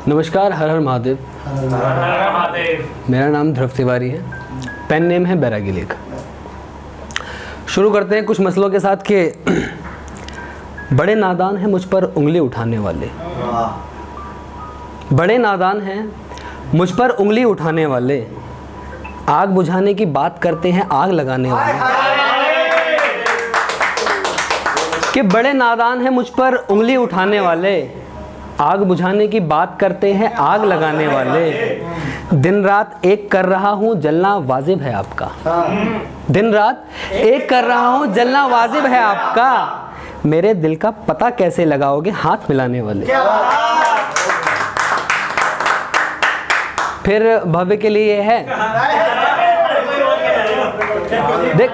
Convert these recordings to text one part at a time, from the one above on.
नमस्कार, हर हर महादेव। मेरा नाम ध्रुव तिवारी है, पेन नेम है बैरागी लेख। शुरू करते हैं कुछ मसलों के साथ कि बड़े नादान हैं मुझ पर उंगली उठाने वाले। बड़े नादान हैं मुझ पर उंगली उठाने वाले, आग बुझाने की बात करते हैं आग लगाने वाले। कि बड़े नादान हैं मुझ पर उंगली उठाने वाले, आग बुझाने की बात करते हैं आग लगाने वाले। दिन रात एक कर रहा हूँ जलना वाजिब है आपका। दिन रात एक कर रहा हूँ जलना वाजिब है आपका। मेरे दिल का पता कैसे लगाओगे हाथ मिलाने वाले। फिर भव्य के लिए ये है, देख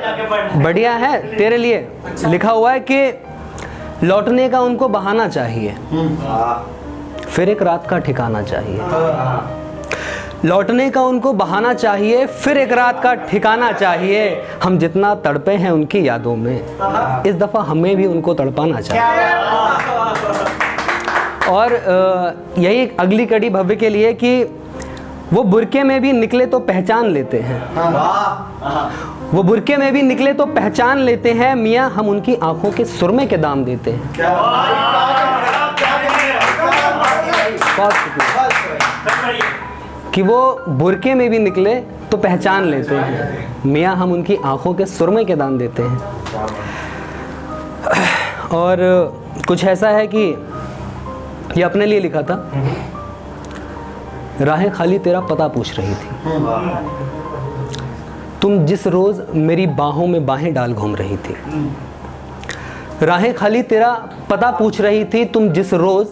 बढ़िया है तेरे लिए लिखा हुआ है कि लौटने का उनको बहाना चाहिए, फिर एक रात का ठिकाना चाहिए। लौटने का उनको बहाना चाहिए, फिर एक रात का ठिकाना चाहिए। हम जितना तड़पे हैं उनकी यादों में, इस दफा हमें भी उनको तड़पाना चाहिए। और यही अगली कड़ी भव्य के लिए कि वो बुरके में भी निकले तो पहचान लेते हैं। वो बुरके में भी निकले तो पहचान लेते हैं, मियाँ हम उनकी आंखों के सुरमे के दाम देते हैं। कि वो बुरके में भी निकले तो पहचान लेते हैं, मियाँ हम उनकी आंखों के सुरमे के दाम देते हैं। और कुछ ऐसा है कि ये अपने लिए लिखा था। राहें खाली तेरा पता पूछ रही थी, तुम जिस रोज मेरी बाहों में बाहें डाल घूम रही थी। राहें खाली तेरा पता पूछ रही थी, तुम जिस रोज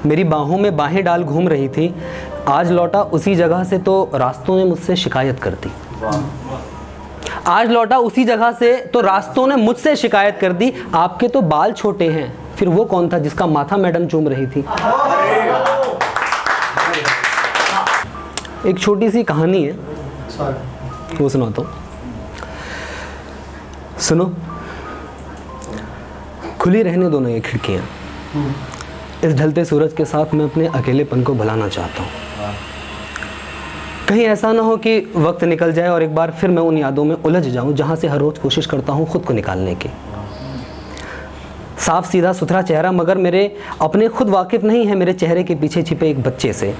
मेरी बाहों में बाहें डाल घूम रही थी। आज लौटा उसी जगह से तो रास्तों ने मुझसे शिकायत कर दी। आज लौटा उसी जगह से तो रास्तों ने मुझसे शिकायत कर दी। आपके तो बाल छोटे हैं, फिर वो कौन था जिसका माथा मैडम चूम रही थी। एक छोटी सी कहानी है, वो सुनाता हूँ, सुनो। खुली रहने दो ना ये खिड़कियाँ, इस ढलते सूरज के साथ मैं अपने अकेलेपन को भुलाना चाहता हूँ। कहीं ऐसा ना हो कि वक्त निकल जाए और एक बार फिर मैं उन यादों में उलझ जाऊँ जहाँ से हर रोज़ कोशिश करता हूँ खुद को निकालने की। साफ सीधा सुथरा चेहरा मगर मेरे अपने खुद वाकिफ़ नहीं है मेरे चेहरे के पीछे छिपे एक बच्चे से,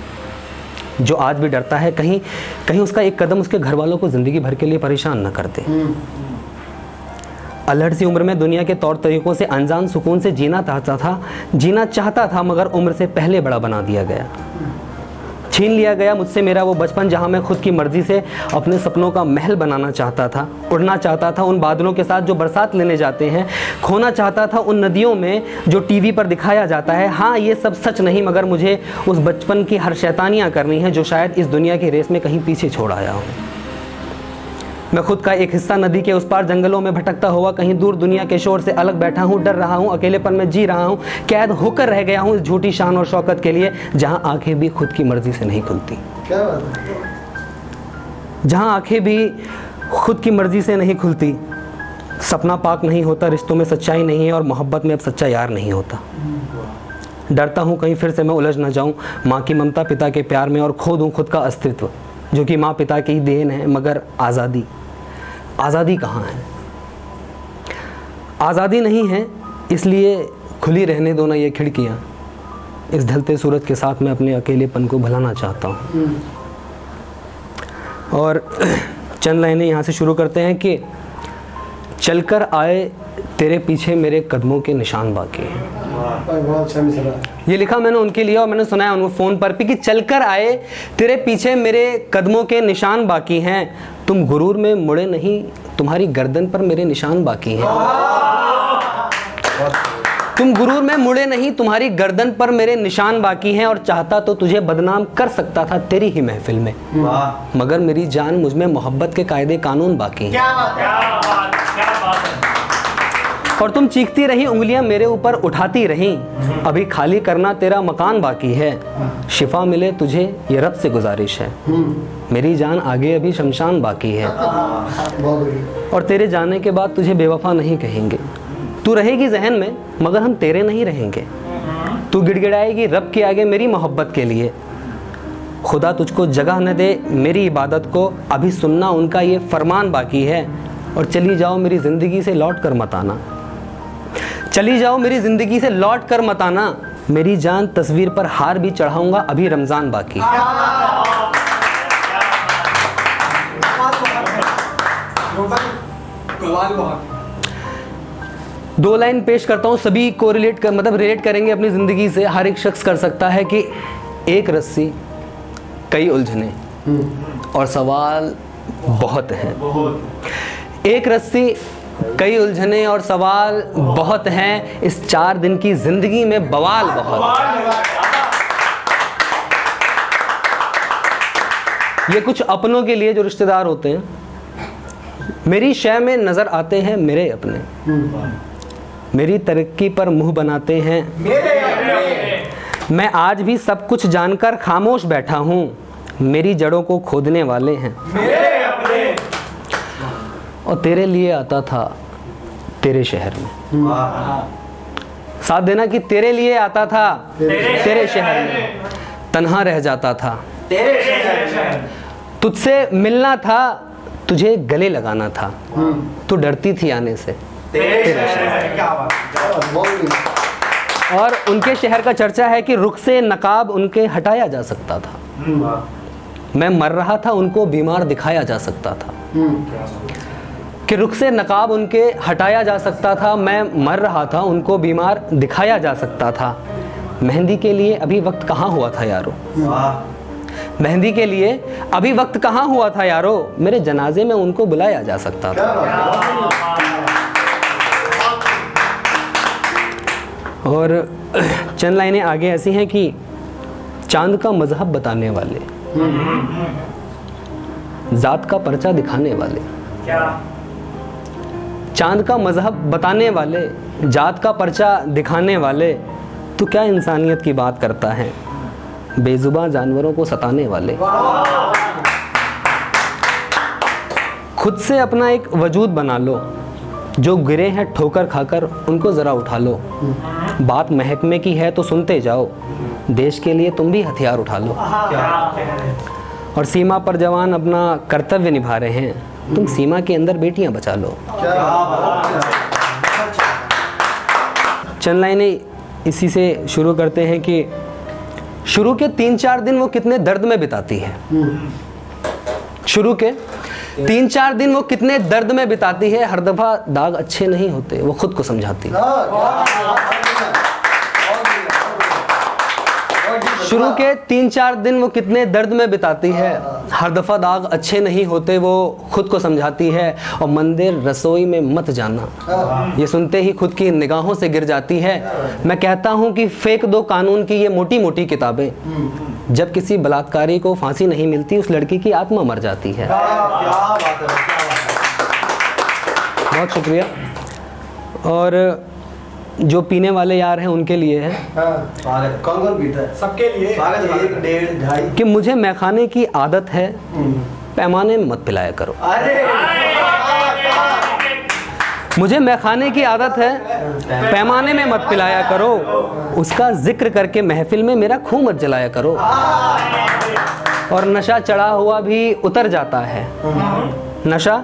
जो आज भी डरता है कहीं कहीं उसका एक कदम उसके घर वालों को ज़िंदगी भर के लिए परेशान न कर दे। अल्हड़ सी उम्र में दुनिया के तौर तरीक़ों से अनजान सुकून से जीना चाहता था मगर उम्र से पहले बड़ा बना दिया गया। छीन लिया गया मुझसे मेरा वो बचपन जहाँ मैं खुद की मर्ज़ी से अपने सपनों का महल बनाना चाहता था, उड़ना चाहता था उन बादलों के साथ जो बरसात लेने जाते हैं, खोना चाहता था उन नदियों में जो टीवी पर दिखाया जाता है। हाँ ये सब सच नहीं मगर मुझे उस बचपन की हर शैतानियाँ करनी है जो शायद इस दुनिया की रेस में कहीं पीछे छोड़ आया हूँ। मैं खुद का एक हिस्सा नदी के उस पार जंगलों में भटकता हुआ कहीं दूर दुनिया के शोर से अलग बैठा हूँ, डर रहा हूँ, अकेलेपन में जी रहा हूँ, कैद होकर रह गया हूँ इस झूठी शान और शौकत के लिए जहाँ आंखें भी खुद की मर्जी से नहीं खुलती। क्या बात है? जहाँ आंखें भी खुद की मर्जी से नहीं खुलती, सपना पाक नहीं होता, रिश्तों में सच्चाई नहीं है और मोहब्बत में अब सच्चा यार नहीं होता। डरता हूँ कहीं फिर से मैं उलझ न जाऊँ माँ की ममता पिता के प्यार में और खो दूँ खुद का अस्तित्व जो कि माँ पिता की ही देन है। मगर आज़ादी कहाँ है? आज़ादी नहीं है, इसलिए खुली रहने दो ना ये खिड़कियाँ, इस ढलते सूरज के साथ मैं अपने अकेलेपन को भुलाना चाहता हूँ। और चंद लाइनें यहाँ से शुरू करते हैं कि चलकर आए तेरे पीछे मेरे कदमों के निशान बाकी हैं। ये लिखा मैंने उनके लिए और मैंने सुनाया उनको फ़ोन पर भी कि चलकर आए तेरे पीछे मेरे कदमों के निशान बाकी हैं। तुम गुरूर में मुड़े नहीं, तुम्हारी गर्दन पर मेरे निशान बाकी हैं। तुम गुरूर में मुड़े नहीं, तुम्हारी गर्दन पर मेरे निशान बाकी हैं। और चाहता तो तुझे बदनाम कर सकता था तेरी ही महफिल में, मगर मेरी जान मुझ में मोहब्बत के कायदे कानून बाकी हैं। और तुम चीखती रही, उंगलियां मेरे ऊपर उठाती रहीं, अभी खाली करना तेरा मकान बाकी है। शिफा मिले तुझे ये रब से गुजारिश है, मेरी जान आगे अभी शमशान बाकी है। और तेरे जाने के बाद तुझे बेवफा नहीं कहेंगे, तू रहेगी जहन में मगर हम तेरे नहीं रहेंगे। तू गिड़गिड़ाएगी रब के आगे मेरी मोहब्बत के लिए, खुदा तुझको जगह न दे मेरी इबादत को, अभी सुनना उनका ये फरमान बाकी है। और चली जाओ मेरी ज़िंदगी से लौट कर मत आना, चली जाओ मेरी ज़िंदगी से लौट कर मत आना, मेरी जान तस्वीर पर हार भी चढ़ाऊंगा, अभी रमज़ान बाकी। दो लाइन पेश करता हूँ, सभी को रिलेट करेंगे अपनी ज़िंदगी से। हर एक शख्स कर सकता है कि एक रस्सी कई उलझने और सवाल बहुत हैं। एक रस्सी कई उलझने और सवाल बहुत हैं, इस 4 दिन की ज़िंदगी में बवाल बहुत। ये कुछ अपनों के लिए जो रिश्तेदार होते हैं, मेरी शय में नज़र आते हैं मेरे अपने, मेरी तरक्की पर मुंह बनाते हैं मेरे अपने। मैं आज भी सब कुछ जानकर खामोश बैठा हूँ, मेरी जड़ों को खोदने वाले हैं मेरे अपने। और तेरे लिए आता था तेरे शहर में, साथ देना कि तेरे लिए आता था तेरे शहर में, तन्हा रह जाता था तेरे शहर में, तुझसे मिलना था तुझे गले लगाना था, तू डरती थी आने से तेरे शहर। और उनके शहर का चर्चा है कि रुख से नकाब उनके हटाया जा सकता था, मैं मर रहा था उनको बीमार दिखाया जा सकता था। कि रुख से नकाब उनके हटाया जा सकता था, मैं मर रहा था उनको बीमार दिखाया जा सकता था। मेहंदी के लिए अभी वक्त कहाँ हुआ था यारो, मेहंदी के लिए अभी वक्त कहाँ हुआ था यारो, मेरे जनाजे में उनको बुलाया जा सकता था। और चंद लाइनें आगे ऐसी हैं कि चांद का मजहब बताने वाले, जात का पर्चा दिखाने वाले, चांद का मजहब बताने वाले, जात का पर्चा दिखाने वाले, तू क्या इंसानियत की बात करता है, बेजुबान जानवरों को सताने वाले। खुद से अपना एक वजूद बना लो, जो गिरे हैं ठोकर खाकर उनको ज़रा उठा लो। बात महकमे की है तो सुनते जाओ, देश के लिए तुम भी हथियार उठा लो। और सीमा पर जवान अपना कर्तव्य निभा रहे हैं, तुम सीमा के अंदर बेटियां बचा लो। चंद लाइनें इसी से शुरू करते हैं कि शुरू के 3-4 दिन वो कितने दर्द में बिताती है, शुरू के 3-4 दिन वो कितने दर्द में बिताती है। हर दफ़ा दाग अच्छे नहीं होते, वो खुद को समझाती है। शुरू के 3-4 दिन वो कितने दर्द में बिताती है, हर दफ़ा दाग अच्छे नहीं होते, वो खुद को समझाती है। और मंदिर रसोई में मत जाना, ये सुनते ही खुद की निगाहों से गिर जाती है। मैं कहता हूँ कि फेंक दो कानून की ये मोटी मोटी किताबें, जब किसी बलात्कारी को फांसी नहीं मिलती उस लड़की की आत्मा मर जाती है। बहुत शुक्रिया। और जो पीने वाले यार हैं उनके लिए है, कौन पीता है? सबके लिए 1, 1.5, 2.5 कि मुझे मैखाने की आदत है, पैमाने में मत पिलाया करो। मुझे मैखाने की आदत है, पैमाने में मत पिलाया करो, उसका जिक्र करके महफिल में मेरा खून मत जलाया करो। और नशा चढ़ा हुआ भी उतर जाता है, नशा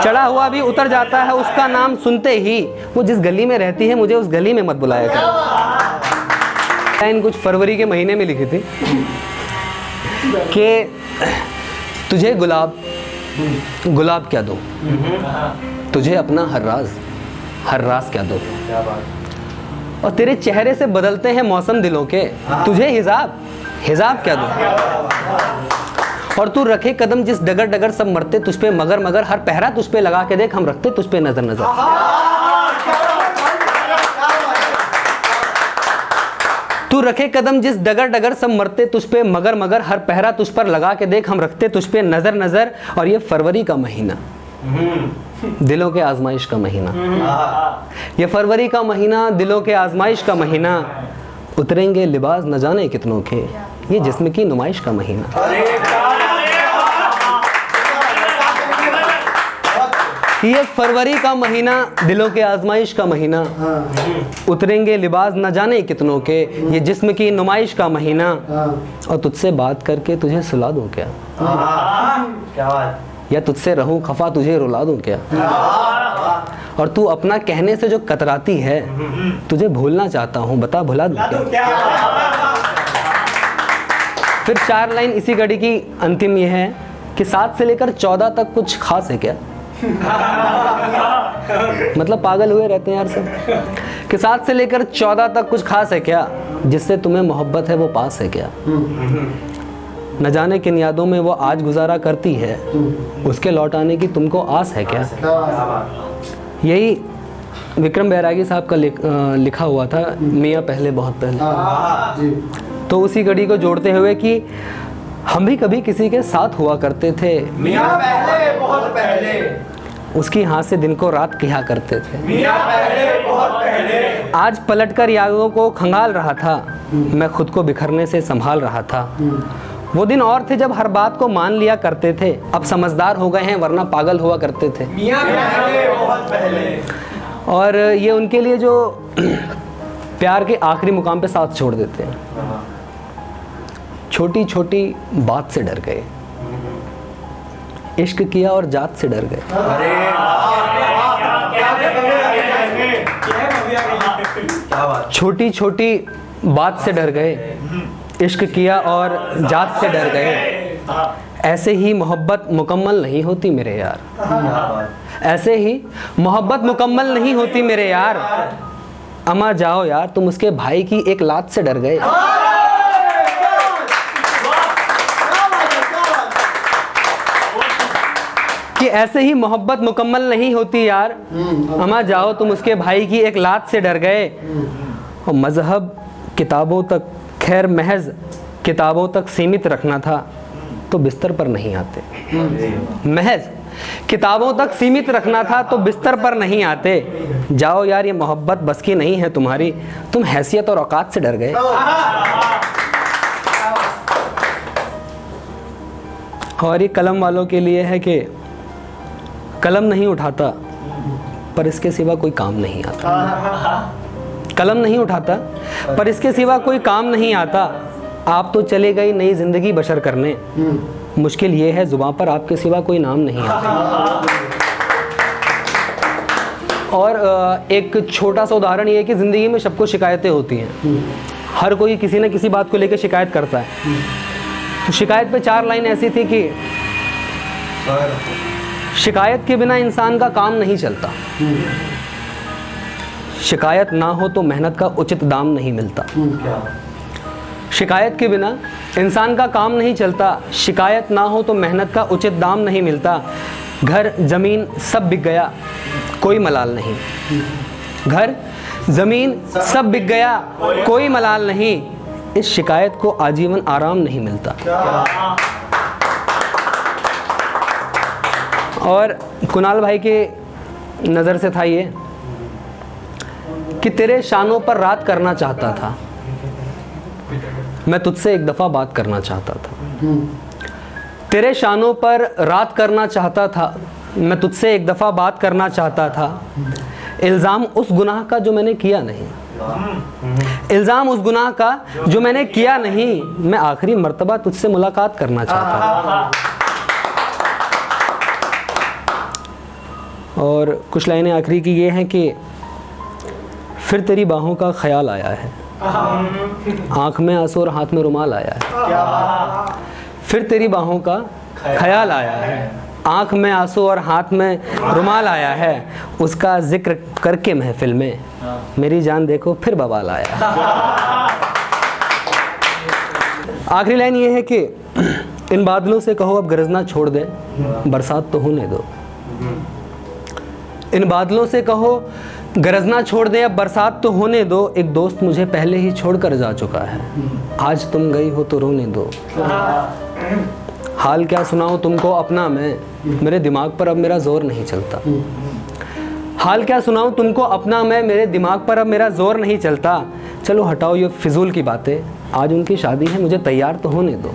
चढ़ा हुआ भी उतर जाता है, उसका नाम सुनते ही वो जिस गली में रहती है मुझे उस गली में मत बुलाया करो। लाइन कुछ फरवरी के महीने में लिखी थी कि तुझे गुलाब क्या दूं, तुझे अपना हर राज क्या दूं, और तेरे चेहरे से बदलते हैं मौसम दिलों के, तुझे हिजाब क्या दूं। और तू रखे कदम जिस डगर डगर सब मरते तुझ पे, मगर हर पहरा तुझ पे लगा के देख हम रखते तुझ पे नजर। तू रखे कदम जिस डगर डगर सब मरते तुझ पे, मगर हर पहरा तुझ पर लगा के देख हम रखते तुझ पे नजर। और ये फरवरी का महीना, दिलों के आजमाइश का महीना, ये फरवरी का महीना दिलों के आजमाइश का महीना, उतरेंगे लिबास न जाने कितनों के, ये जिस्म की नुमाइश का महीना। ये फरवरी का महीना दिलों के आजमाइश का महीना, उतरेंगे लिबास न जाने कितनों के, ये जिस्म की नुमाइश का महीना, और तुझसे बात करके तुझे सुला दूं क्या, क्या बात, या तुझसे रहूं खफा तुझे रुला दूं क्या, और तू अपना कहने से जो कतराती है, तुझे भूलना चाहता हूँ बता भुला दूं क्या। फिर 4 लाइन इसी कड़ी की अंतिम ये है कि 7 से लेकर 14 तक कुछ खास है क्या। मतलब पागल हुए रहते हैं यार सब, कि 7 से लेकर 14 तक कुछ खास है क्या, जिससे तुम्हें मोहब्बत है वो पास है क्या, न जाने किन यादों में वो आज गुजारा करती है, उसके लौट आने की तुमको आस है क्या। यही विक्रम बैरागी साहब का लिखा हुआ था, मियाँ पहले बहुत पहले। तो उसी कड़ी को जोड़ते हुए कि हम भी कभी किसी के साथ हुआ करते थे, मियाँ पहले बहुत पहले, उसकी हाथ से दिन को रात किया करते थे, मियाँ पहले बहुत पहले, आज पलटकर यादों को खंगाल रहा था, मैं खुद को बिखरने से संभाल रहा था। वो दिन और थे जब हर बात को मान लिया करते थे, अब समझदार हो गए हैं वरना पागल हुआ करते थे। मियाँ पहले बहुत पहले। और ये उनके लिए जो प्यार के आखिरी मुकाम पे साथ छोड़ देते हैं। छोटी छोटी बात से डर गए, इश्क किया और जात से डर गए। छोटी छोटी बात से डर गए, इश्क किया और जात से डर गए। ऐसे ही मोहब्बत मुकम्मल नहीं होती मेरे यार, ऐसे ही मोहब्बत मुकम्मल नहीं होती मेरे यार। अमा जाओ यार तुम उसके भाई की एक लात से डर गए। कि ऐसे ही मोहब्बत मुकम्मल नहीं होती यार, अमा जाओ तुम उसके भाई की एक लात से डर गए। और मजहब किताबों तक, खैर महज किताबों तक सीमित रखना था तो बिस्तर पर नहीं आते। महज किताबों तक सीमित रखना था तो बिस्तर पर नहीं आते। जाओ यार ये मोहब्बत बस की नहीं है तुम्हारी, तुम हैसियत और औकात से डर गए। और ये कलम वालों के लिए है कि कलम नहीं उठाता पर इसके सिवा कोई काम नहीं आता। कलम नहीं उठाता पर इसके सिवा कोई काम नहीं आता। आप तो चले गई नई जिंदगी बशर करने, मुश्किल ये है जुबान पर आपके सिवा कोई नाम नहीं आता। और एक छोटा सा उदाहरण ये है कि ज़िंदगी में सबको शिकायतें होती हैं, हर कोई किसी न किसी बात को लेकर शिकायत करता है। तो शिकायत पे 4 लाइन ऐसी थी कि शिकायत के बिना इंसान का काम नहीं चलता, शिकायत ना हो तो मेहनत का उचित दाम नहीं मिलता। शिकायत के बिना इंसान का काम नहीं चलता, शिकायत ना हो तो मेहनत का उचित दाम नहीं मिलता। घर ज़मीन सब बिक गया कोई मलाल नहीं, घर ज़मीन सब बिक गया कोई मलाल नहीं। इस शिकायत को आजीवन आराम नहीं मिलता। और कुणाल भाई के नज़र से था ये कि तेरे शानों पर रात करना चाहता था, मैं तुझसे एक दफ़ा बात करना चाहता था। तेरे शानों पर रात करना चाहता था, मैं तुझसे एक दफ़ा बात करना चाहता था। इल्ज़ाम उस गुनाह का जो मैंने किया नहीं, इल्ज़ाम उस गुनाह का जो मैंने किया नहीं, मैं आखिरी मर्तबा तुझसे मुलाकात करना चाहता था। और कुछ लाइनें आखिरी की ये हैं कि फिर तेरी बाहों का ख्याल आया है, आँख में आंसू और हाथ में रुमाल आया है। फिर तेरी बाहों का ख्याल आया है, आँख में आंसू और हाथ में रुमाल आया है। उसका जिक्र करके महफिल में मेरी जान देखो फिर बवाल आया। आखिरी लाइन ये है कि इन बादलों से कहो अब गरजना छोड़ दे, बरसात तो होने दो। इन बादलों से कहो गरजना छोड़ दे, अब बरसात तो होने दो। एक दोस्त मुझे पहले ही छोड़कर जा चुका है, आज तुम गई हो तो रोने दो। हाल क्या सुनाऊं तुमको अपना मैं, मेरे दिमाग पर अब मेरा जोर नहीं चलता। हाल क्या सुनाऊं तुमको अपना मैं, मेरे दिमाग पर अब मेरा जोर नहीं चलता। चलो हटाओ ये फिजूल की बातें, आज उनकी शादी है मुझे तैयार तो होने दो।